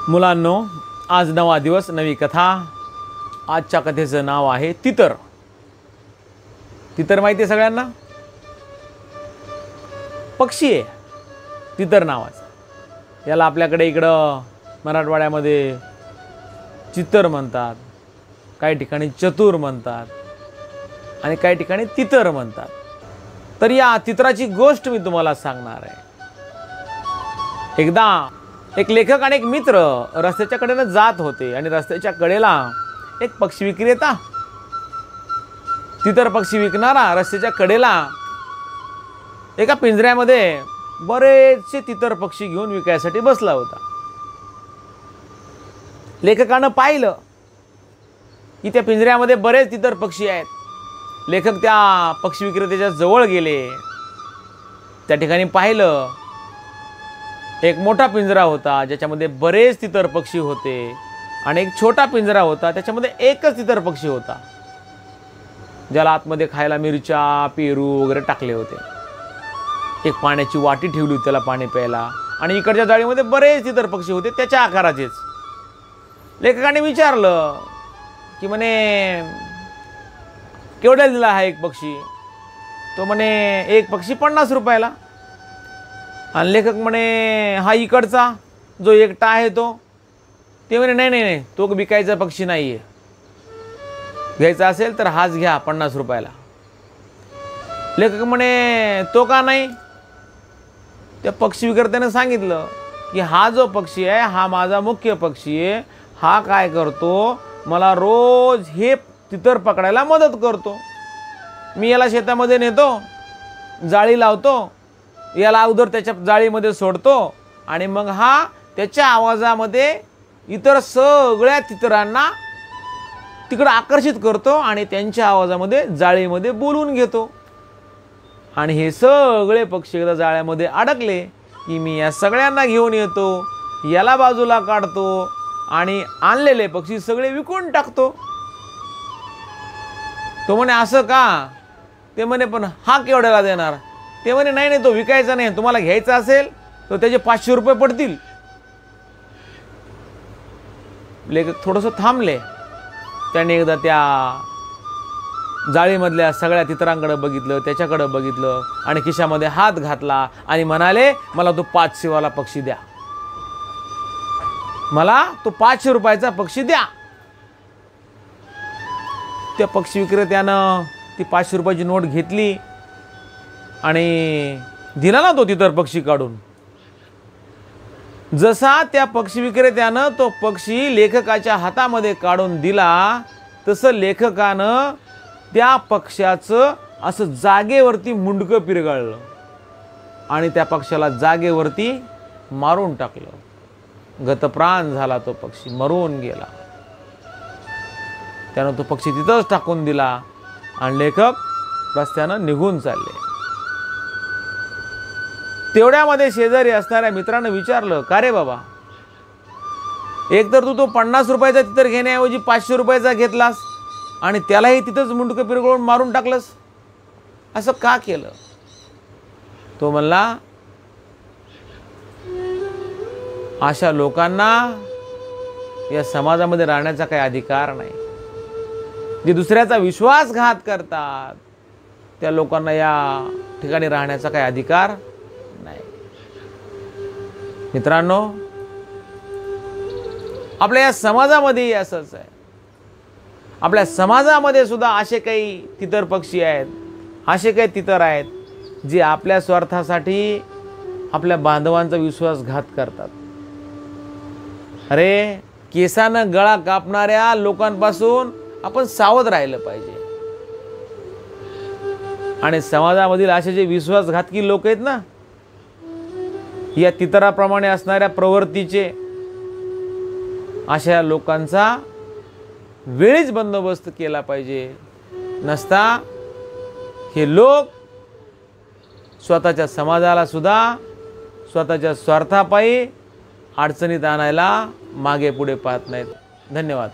मुलांनो, आज नवा दिवस, नवी कथा। आजच्या कथेचं नाव आहे तितर। तितर माहिती आहे सगळ्यांना? पक्षी आहे तितर नावाचा। याला आपल्याकडे इकडं मराठवाड्यामध्ये चितर म्हणतात, काही ठिकाणी चतुर म्हणतात आणि काही ठिकाणी तितर म्हणतात। तर या तितराची गोष्ट मी तुम्हाला सांगणार आहे। एकदा एक लेखक आणि एक मित्र रस्त्याच्या कडेने जात होते आणि रस्त्याच्या कडेला एक पक्षी विक्रेता, तितर पक्षी विकणारा रस्त्याच्या कडेला एका पिंजऱ्यामध्ये बरेचसे तितर पक्षी घेऊन विकायसाठी बसला होता। लेखकानं पाहिलं की त्या पिंजऱ्यामध्ये बरेच तितर पक्षी आहेत। लेखक त्या पक्षी विक्रेत्याच्या जवळ गेले। त्या ठिकाणी पाहिलं एक मोठा पिंजरा होता ज्याच्यामध्ये बरेच तितर पक्षी होते आणि एक छोटा पिंजरा होता त्याच्यामध्ये एकच तितर पक्षी होता, ज्याला आतमध्ये खायला मिरच्या, पेरू वगैरे टाकले होते। एक पाण्याची वाटी ठेवली होती त्याला पाणी प्यायला आणि इकडच्या जाळीमध्ये बरेच तितर पक्षी होते त्याच्या आकाराचेच। लेखकाने विचारलं की म्हणे केवढ्याला दिला हा एक पक्षी? तो म्हणे एक पक्षी 50 रुपयाला। आणि लेखक म्हणे हा इकडचा जो एकटा आहे तो? ते म्हणे नाही नाही नाही, तो विकायचा पक्षी नाही आहे, घ्यायचा असेल तर हाच घ्या 50 रुपयाला। लेखक म्हणे तो का नाही? त्या पक्षी विक्रेत्याने सांगितलं की हा जो पक्षी आहे हा माझा मुख्य पक्षी आहे। हा काय करतो, मला रोज हे तितर पकडायला मदत करतो। मी याला शेतामध्ये नेतो, जाळी लावतो, याला अगोदर त्याच्या जाळीमध्ये सोडतो आणि मग हा त्याच्या आवाजामध्ये इतर सगळ्या तितरांना तिकडे आकर्षित करतो आणि त्यांच्या आवाजामध्ये जाळीमध्ये बोलून घेतो। आणि हे सगळे पक्षी एकदा जाळ्यामध्ये अडकले की मी या सगळ्यांना घेऊन येतो, याला बाजूला काढतो आणि आणलेले पक्षी सगळे विकून टाकतो। तो म्हणे असं का? ते म्हणे पण हा केवढ्याला देणार? ते म्हणे नाही नाही, तो विकायचा नाही, तुम्हाला घ्यायचा असेल तर त्याचे 500 रुपये पडतील। लेखक थोडंसं थांबले। त्याने एकदा त्या जाळीमधल्या सगळ्या तितरांकडे बघितलं, त्याच्याकडे बघितलं आणि खिशामध्ये हात घातला आणि म्हणाले मला तो 500 वाला पक्षी द्या, मला तो 500 रुपयाचा पक्षी द्या। त्या पक्षी विक्रेत्यानं ती 500 रुपयाची नोट घेतली आणि दिला ना तो तितर पक्षी काढून। जसा त्या पक्षी विक्रेत्यानं तो पक्षी लेखकाच्या हातामध्ये काढून दिला तसं लेखकानं त्या पक्ष्याचं असं जागेवरती मुंडकं पिरगाळलं आणि त्या पक्षाला जागेवरती मारून टाकलं। गतप्राण झाला तो पक्षी, मरून गेला। त्यानं तो पक्षी तिथंच टाकून दिला आणि लेखक रस्त्यानं निघून चालले। तेवढ्यामध्ये शेजारी असणाऱ्या मित्रानं विचारलं, का रे बाबा, एक तर तू तो 50 रुपयाचा तितर घेण्याऐवजी 500 रुपयाचा घेतलास आणि त्यालाही तिथंच मुंडकं पिरगळून मारून टाकलंस, असं का केलं? तो म्हणला अशा लोकांना या समाजामध्ये राहण्याचा काही अधिकार नाही। जे दुसऱ्याचा विश्वासघात करतात त्या लोकांना या ठिकाणी राहण्याचा काही अधिकार नाही। मित्रांनो, आपल्या या समाजामध्ये असंच आहे। आपल्या समाजामध्ये सुद्धा असे काही तितर पक्षी आहेत, असे काही तितर आहेत जे आपल्या स्वार्थासाठी आपल्या बांधवांचा विश्वासघात करतात। अरे, केसानं गळा कापणाऱ्या लोकांपासून आपण सावध राहिलं पाहिजे। आणि समाजामधील असे जे विश्वासघातकी लोक आहेत ना, या तितराप्रमाणे असणाऱ्या प्रवृत्तीचे, अशा लोकांचा वेळीच बंदोबस्त केला पाहिजे। नसता हे लोक स्वतःच्या समाजाला सुद्धा स्वतःच्या स्वार्थापायी अडचणीत आणायला मागे पुढे पाहत नाहीत। धन्यवाद।